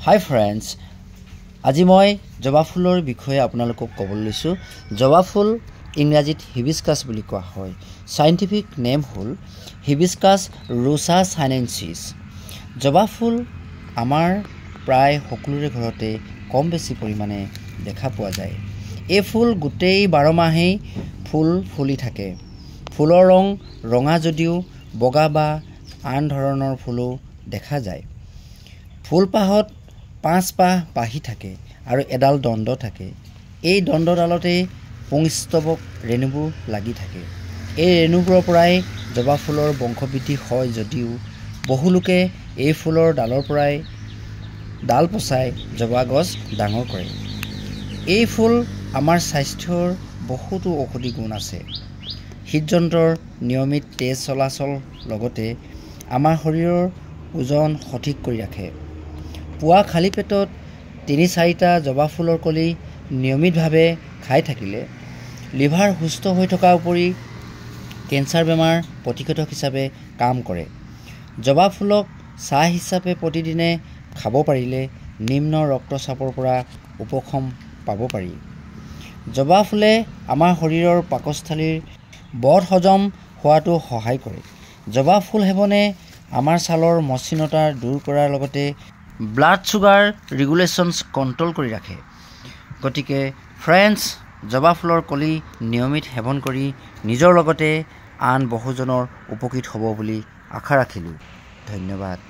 Hi friends, আজি মই জবা ফুলৰ বিষয়ে আপোনালোকক ক'বলৈ লৈছো। জবা ফুল ইংৰাজীত হিবিস্কাছ বুলি কোৱা হয়। সাইন্টিফিক নেম হ'ল হিবিস্কাছ ৰোসা সাইনেন্সিছ। জবা ফুল আমাৰ প্ৰায় সকলোৰে ঘৰতে কম বেছি পৰিমাণে দেখা পোৱা যায়। এই ফুল গোটেই 12 মাহেই ফুল ফুলি থাকে। ফুলৰ ৰং ৰঙা যদিও বগা বা আন ধৰণৰ ফুলো দেখা যায়। ফুলপাহত 5 পাহ পাহি থাকে আৰু এডাল দণ্ড থাকে। এই দণ্ডডালতে পুংস্তবক ৰেণুবোৰ লাগি থাকে। এই ৰেণুবোৰৰ পৰাই জবা ফুলৰ বংশবৃদ্ধি হয় যদিও বহু লোকে এই ফুলৰ ডালৰ পৰাই ডাল পচাই জবা গছ ডাঙৰ কৰে। এই ফুল আমাৰ স্বাস্থ্যৰ বহুতো ঔষধি গুণ আছে। হৃদযন্ত্ৰৰ নিয়মিত তেজ চলাচল লগতে আমাৰ শৰীৰৰ ওজন সঠিক কৰি ৰাখে। পুৱা খালী পেটত 3-4টা জবা ফুলৰ কলি নিয়মিতভাৱে খাই থাকিলে লিভাৰ সুস্থ হৈ থকাৰ উপৰি কেঞ্চাৰ বেমাৰ প্ৰতিষেধক হিচাপে কাম কৰে। জবা ফুলক চাহ হিচাপে প্ৰতিদিনে খাব পাৰিলে নিম্ন ৰক্তচাপৰ পৰা উপশম পাব পাৰি। জবা ফুলে আমাৰ শৰীৰৰ পাকস্থলীৰ বদ হজম হোৱাটো সহায় কৰে। জবা ফুল সেৱনে আমাৰ ছালৰ মসৃণতা দূৰ কৰাৰ লগতে ব্লাড সুগাৰ ৰেগুলেশ্যনছ কণ্ট্ৰোল কৰি ৰাখে। গতিকে ফ্ৰেণ্ডছ, জবা ফুলৰ কলি নিয়মিত সেৱন কৰি নিজৰ লগতে আন বহুজনৰ উপকৃত হ'ব বুলি আশা ৰাখিলোঁ। ধন্যবাদ।